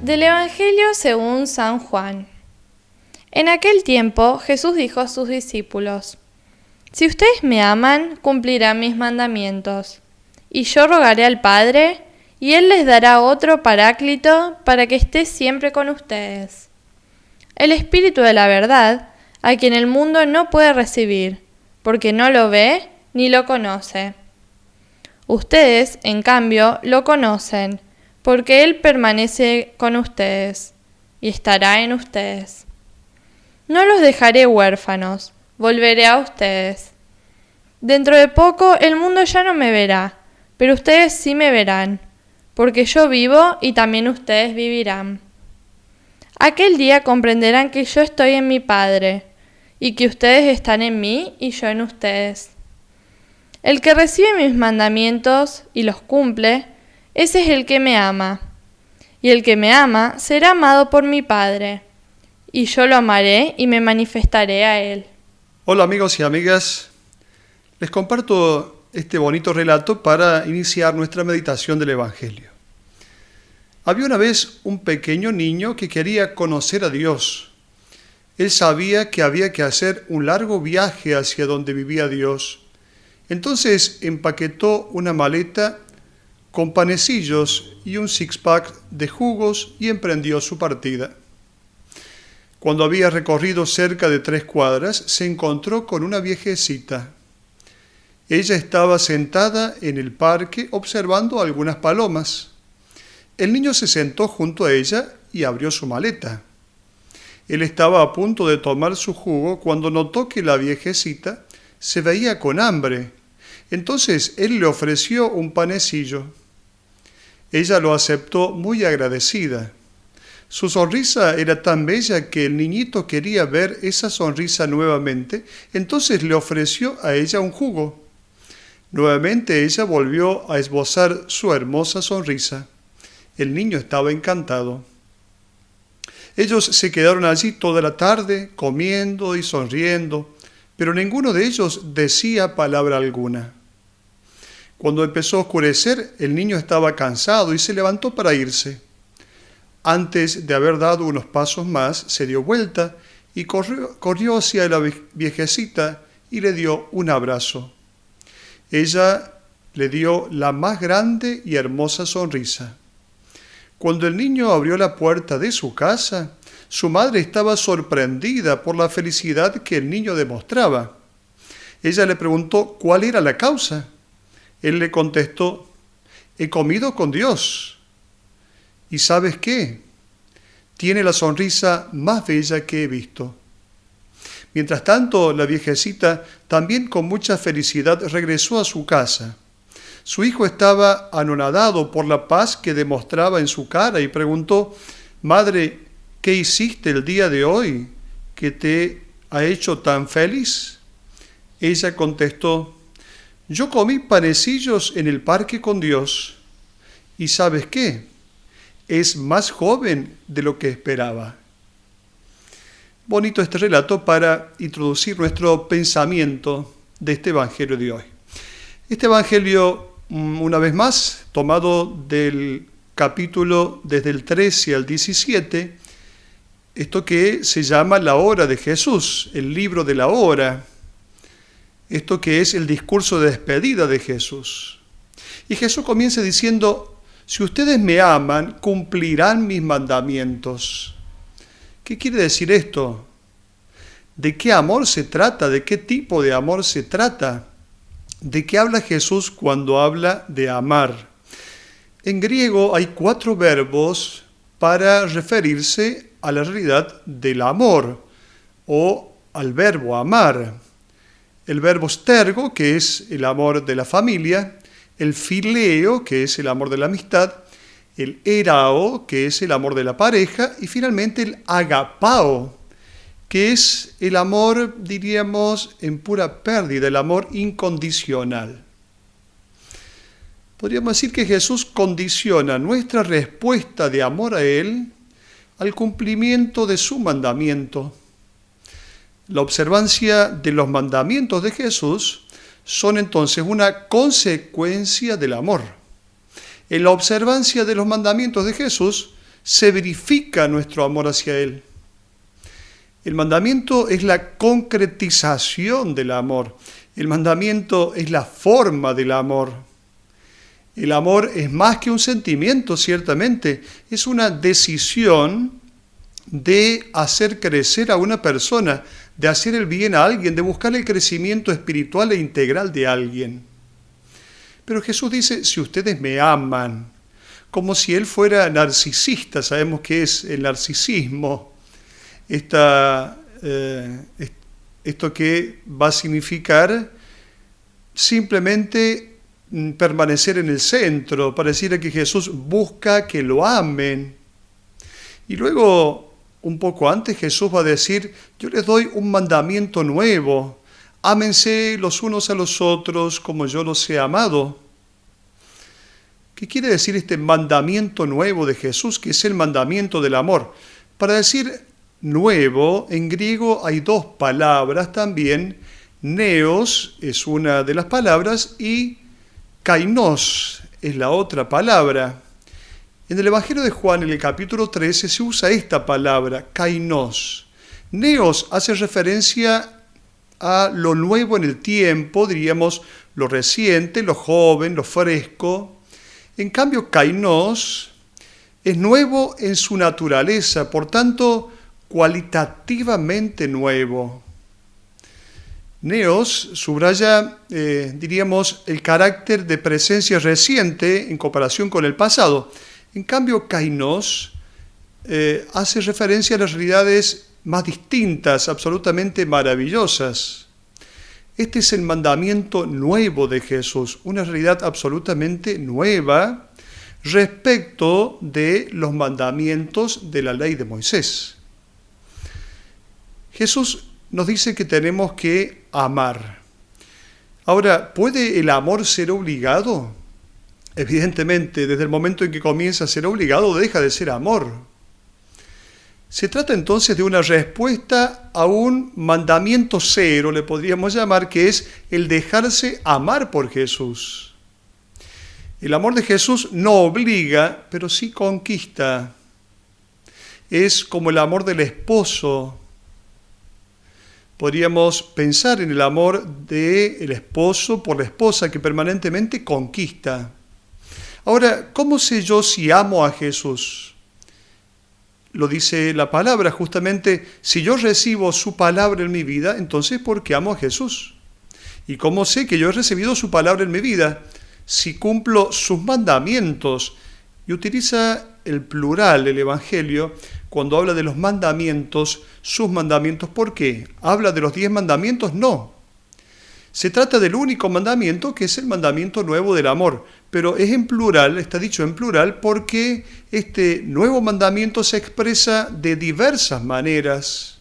Del Evangelio según San Juan. En aquel tiempo Jesús dijo a sus discípulos: Si ustedes me aman, cumplirán mis mandamientos. Y yo rogaré al Padre, y Él les dará otro Paráclito para que esté siempre con ustedes. El Espíritu de la verdad, a quien el mundo no puede recibir, porque no lo ve ni lo conoce. Ustedes, en cambio, lo conocen, porque Él permanece con ustedes y estará en ustedes. No los dejaré huérfanos, volveré a ustedes. Dentro de poco el mundo ya no me verá, pero ustedes sí me verán, porque yo vivo y también ustedes vivirán. Aquel día comprenderán que yo estoy en mi Padre, y que ustedes están en mí y yo en ustedes. El que recibe mis mandamientos y los cumple, ese es el que me ama. Y el que me ama será amado por mi Padre, y yo lo amaré y me manifestaré a él. Hola amigos y amigas, les comparto este bonito relato para iniciar nuestra meditación del Evangelio. Había una vez un pequeño niño que quería conocer a Dios. Él sabía que había que hacer un largo viaje hacia donde vivía Dios. Entonces empaquetó una maleta con panecillos y un six-pack de jugos y emprendió su partida. Cuando había recorrido cerca de 3 cuadras, se encontró con una viejecita. Ella estaba sentada en el parque observando algunas palomas. El niño se sentó junto a ella y abrió su maleta. Él estaba a punto de tomar su jugo cuando notó que la viejecita se veía con hambre. Entonces él le ofreció un panecillo. Ella lo aceptó muy agradecida. Su sonrisa era tan bella que el niñito quería ver esa sonrisa nuevamente, entonces le ofreció a ella un jugo. Nuevamente ella volvió a esbozar su hermosa sonrisa. El niño estaba encantado. Ellos se quedaron allí toda la tarde, comiendo y sonriendo, pero ninguno de ellos decía palabra alguna. Cuando empezó a oscurecer, el niño estaba cansado y se levantó para irse. Antes de haber dado unos pasos más, se dio vuelta y corrió hacia la viejecita y le dio un abrazo. Ella le dio la más grande y hermosa sonrisa. Cuando el niño abrió la puerta de su casa, su madre estaba sorprendida por la felicidad que el niño demostraba. Ella le preguntó cuál era la causa. Él le contestó: he comido con Dios. ¿Y sabes qué? Tiene la sonrisa más bella que he visto. Mientras tanto, la viejecita, también con mucha felicidad, regresó a su casa. Su hijo estaba anonadado por la paz que demostraba en su cara y preguntó: Madre, ¿qué hiciste el día de hoy que te ha hecho tan feliz? Ella contestó: yo comí panecillos en el parque con Dios. ¿Y sabes qué? Es más joven de lo que esperaba. Bonito este relato para introducir nuestro pensamiento de este Evangelio de hoy. Este Evangelio, una vez más, tomado del capítulo desde el 13 al 17, esto que se llama la hora de Jesús, el libro de la hora. Esto que es el discurso de despedida de Jesús. Y Jesús comienza diciendo: si ustedes me aman, cumplirán mis mandamientos. ¿Qué quiere decir esto? ¿De qué amor se trata? ¿De qué tipo de amor se trata? ¿De qué habla Jesús cuando habla de amar? En griego hay 4 verbos para referirse a la realidad del amor o al verbo amar. El verbo stergo, que es el amor de la familia, el fileo, que es el amor de la amistad, el erao, que es el amor de la pareja, y finalmente el agapao, que es el amor, diríamos, en pura pérdida, el amor incondicional. Podríamos decir que Jesús condiciona nuestra respuesta de amor a Él al cumplimiento de su mandamiento. La observancia de los mandamientos de Jesús son entonces una consecuencia del amor. En la observancia de los mandamientos de Jesús se verifica nuestro amor hacia Él. El mandamiento es la concretización del amor. El mandamiento es la forma del amor. El amor es más que un sentimiento, ciertamente. Es una decisión de hacer crecer a una persona, de hacer el bien a alguien, de buscar el crecimiento espiritual e integral de alguien. Pero Jesús dice, si ustedes me aman, como si Él fuera narcisista. Sabemos qué es el narcisismo. Esto que va a significar simplemente permanecer en el centro, pareciera que Jesús busca que lo amen. Y luego, un poco antes, Jesús va a decir, yo les doy un mandamiento nuevo, ámense los unos a los otros como yo los he amado. ¿Qué quiere decir este mandamiento nuevo de Jesús, que es el mandamiento del amor? Para decir nuevo, en griego hay dos palabras también. Neos es una de las palabras y kainos es la otra palabra. En el Evangelio de Juan, en el capítulo 13, se usa esta palabra, kainos. Neos hace referencia a lo nuevo en el tiempo, diríamos lo reciente, lo joven, lo fresco. En cambio, kainos es nuevo en su naturaleza, por tanto, cualitativamente nuevo. Neos subraya, diríamos, el carácter de presencia reciente en comparación con el pasado. En cambio, kainos hace referencia a las realidades más distintas, absolutamente maravillosas. Este es el mandamiento nuevo de Jesús, una realidad absolutamente nueva respecto de los mandamientos de la ley de Moisés. Jesús nos dice que tenemos que amar. Ahora, ¿puede el amor ser obligado? Evidentemente, desde el momento en que comienza a ser obligado, deja de ser amor. Se trata entonces de una respuesta a un mandamiento cero, le podríamos llamar, que es el dejarse amar por Jesús. El amor de Jesús no obliga, pero sí conquista. Es como el amor del esposo. Podríamos pensar en el amor del esposo por la esposa que permanentemente conquista. Ahora, ¿cómo sé yo si amo a Jesús? Lo dice la palabra, justamente, si yo recibo su palabra en mi vida, entonces porque amo a Jesús. ¿Y cómo sé que yo he recibido su palabra en mi vida? Si cumplo sus mandamientos. Y utiliza el plural, el Evangelio, cuando habla de los mandamientos, sus mandamientos. ¿Por qué? ¿Habla de los 10 mandamientos? No. Se trata del único mandamiento, que es el mandamiento nuevo del amor. Pero es en plural, está dicho en plural, porque este nuevo mandamiento se expresa de diversas maneras.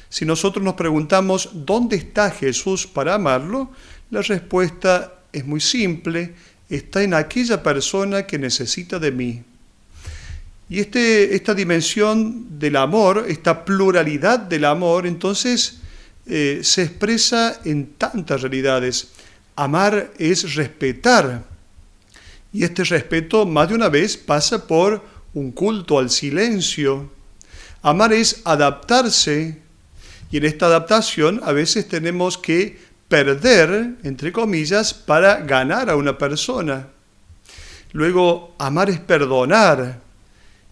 Si nosotros nos preguntamos, ¿dónde está Jesús para amarlo? La respuesta es muy simple, está en aquella persona que necesita de mí. Y esta dimensión del amor, esta pluralidad del amor, entonces se expresa en tantas realidades. Amar es respetar. Y este respeto, más de una vez, pasa por un culto al silencio. Amar es adaptarse. Y en esta adaptación a veces tenemos que perder, entre comillas, para ganar a una persona. Luego, amar es perdonar.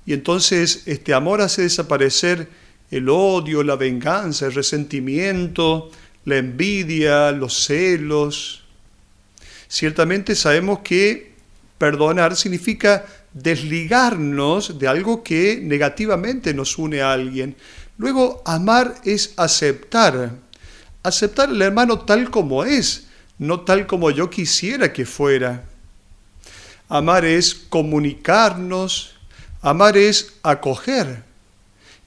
Y entonces este amor hace desaparecer el odio, la venganza, el resentimiento, la envidia, los celos. Ciertamente sabemos que perdonar significa desligarnos de algo que negativamente nos une a alguien. Luego, amar es aceptar. Aceptar al hermano tal como es, no tal como yo quisiera que fuera. Amar es comunicarnos, amar es acoger.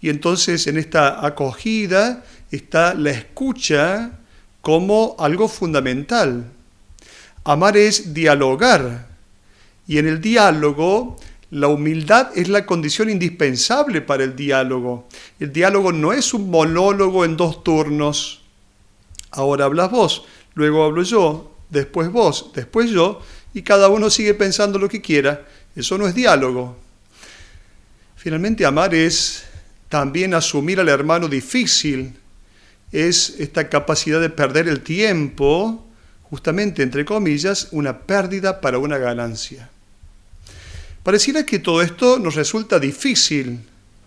Y entonces en esta acogida está la escucha como algo fundamental. Amar es dialogar. Y en el diálogo, la humildad es la condición indispensable para el diálogo. El diálogo no es un monólogo en 2 turnos. Ahora hablas vos, luego hablo yo, después vos, después yo, y cada uno sigue pensando lo que quiera. Eso no es diálogo. Finalmente, amar es también asumir al hermano difícil, es esta capacidad de perder el tiempo, justamente, entre comillas, una pérdida para una ganancia. Pareciera que todo esto nos resulta difícil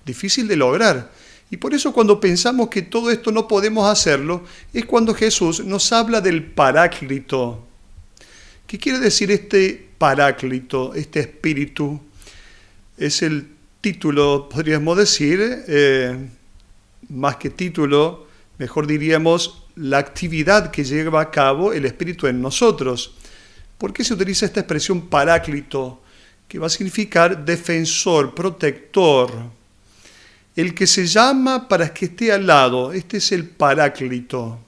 de lograr. Y por eso cuando pensamos que todo esto no podemos hacerlo, es cuando Jesús nos habla del Paráclito. ¿Qué quiere decir este Paráclito, este espíritu? Es el título, podríamos decir, más que título, mejor diríamos, la actividad que lleva a cabo el Espíritu en nosotros. ¿Por qué se utiliza esta expresión Paráclito? Que va a significar defensor, protector. El que se llama para que esté al lado, este es el Paráclito.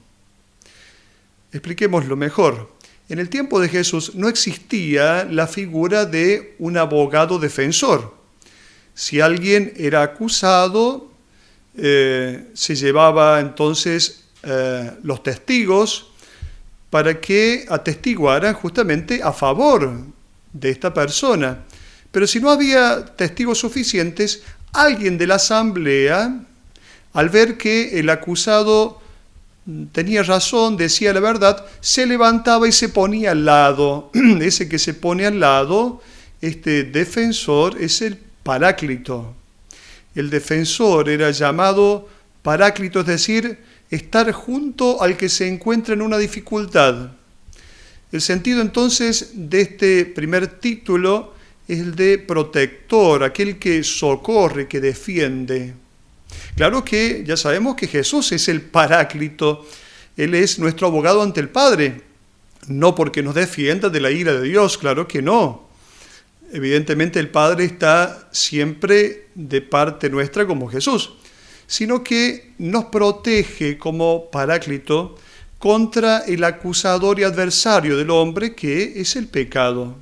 Expliquémoslo mejor. En el tiempo de Jesús no existía la figura de un abogado defensor. Si alguien era acusado, se llevaba entonces los testigos para que atestiguaran justamente a favor de esta persona. Pero si no había testigos suficientes, alguien de la asamblea, al ver que el acusado tenía razón, decía la verdad, se levantaba y se ponía al lado. Ese que se pone al lado, este defensor, es el Paráclito. El defensor era llamado Paráclito, es decir, estar junto al que se encuentra en una dificultad. El sentido entonces de este primer título es el de protector, aquel que socorre, que defiende. Claro que ya sabemos que Jesús es el Paráclito, Él es nuestro abogado ante el Padre, no porque nos defienda de la ira de Dios, claro que no. Evidentemente el Padre está siempre de parte nuestra como Jesús, sino que nos protege como Paráclito contra el acusador y adversario del hombre que es el pecado.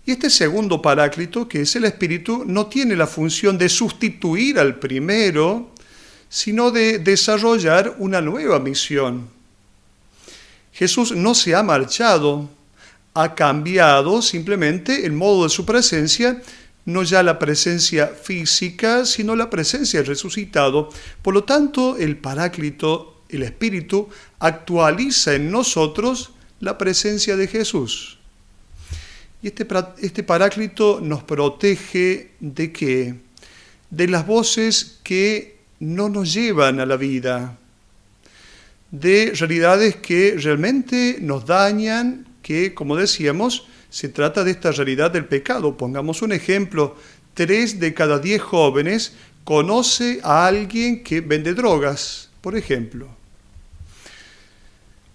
Y este segundo Paráclito, que es el Espíritu, no tiene la función de sustituir al primero, sino de desarrollar una nueva misión. Jesús no se ha marchado, ha cambiado simplemente el modo de su presencia, no ya la presencia física, sino la presencia del resucitado. Por lo tanto, el Paráclito, el Espíritu, actualiza en nosotros la presencia de Jesús. Y este Paráclito nos protege ¿de qué? De las voces que no nos llevan a la vida, de realidades que realmente nos dañan, que, como decíamos, se trata de esta realidad del pecado. Pongamos un ejemplo: 3 de cada 10 jóvenes conoce a alguien que vende drogas, por ejemplo.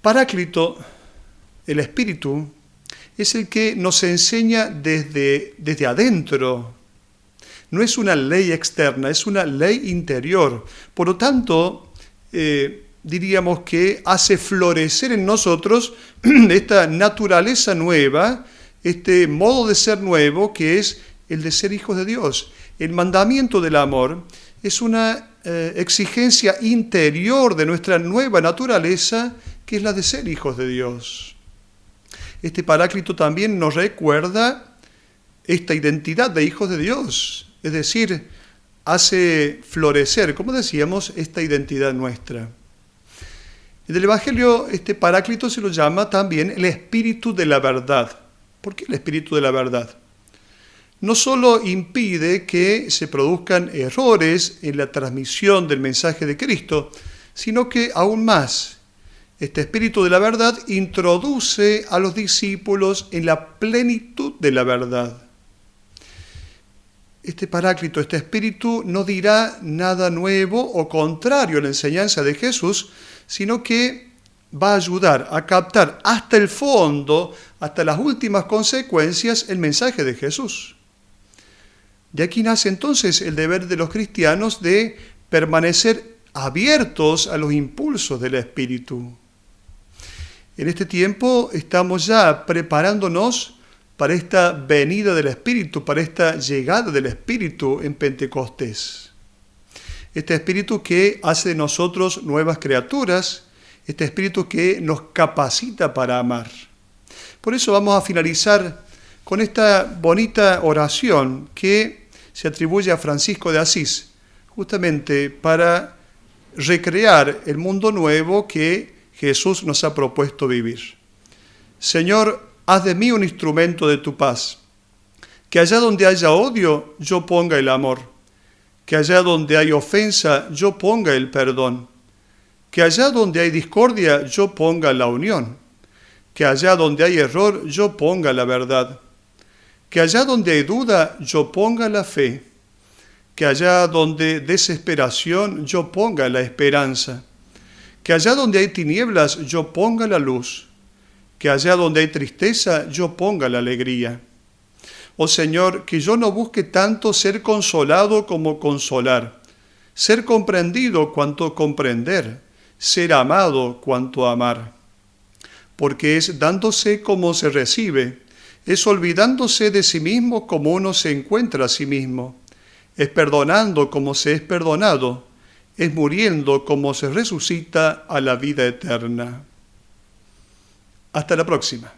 Paráclito, el Espíritu, es el que nos enseña desde adentro. No es una ley externa, es una ley interior. Por lo tanto, diríamos que hace florecer en nosotros esta naturaleza nueva, este modo de ser nuevo que es el de ser hijos de Dios. El mandamiento del amor es una exigencia interior de nuestra nueva naturaleza, que es la de ser hijos de Dios. Este Paráclito también nos recuerda esta identidad de hijos de Dios, es decir, hace florecer, como decíamos, esta identidad nuestra. En el Evangelio, este Paráclito se lo llama también el Espíritu de la verdad. ¿Por qué el Espíritu de la verdad? No solo impide que se produzcan errores en la transmisión del mensaje de Cristo, sino que aún más, este Espíritu de la verdad introduce a los discípulos en la plenitud de la verdad. Este Paráclito, este Espíritu, no dirá nada nuevo o contrario a la enseñanza de Jesús, sino que va a ayudar a captar hasta el fondo, hasta las últimas consecuencias, el mensaje de Jesús. De aquí nace entonces el deber de los cristianos de permanecer abiertos a los impulsos del Espíritu. En este tiempo estamos ya preparándonos para esta venida del Espíritu, para esta llegada del Espíritu en Pentecostés. Este Espíritu que hace de nosotros nuevas criaturas, este Espíritu que nos capacita para amar. Por eso vamos a finalizar con esta bonita oración que se atribuye a Francisco de Asís, justamente para recrear el mundo nuevo que Jesús nos ha propuesto vivir. Señor, haz de mí un instrumento de tu paz. Que allá donde haya odio, yo ponga el amor. Que allá donde hay ofensa, yo ponga el perdón. Que allá donde hay discordia, yo ponga la unión. Que allá donde hay error, yo ponga la verdad. Que allá donde hay duda, yo ponga la fe. Que allá donde desesperación, yo ponga la esperanza. Que allá donde hay tinieblas, yo ponga la luz. Que allá donde hay tristeza, yo ponga la alegría. Oh Señor, que yo no busque tanto ser consolado como consolar, ser comprendido cuanto comprender, ser amado cuanto amar. Porque es dándose como se recibe, es olvidándose de sí mismo como uno se encuentra a sí mismo, es perdonando como se es perdonado, es muriendo como se resucita a la vida eterna. Hasta la próxima.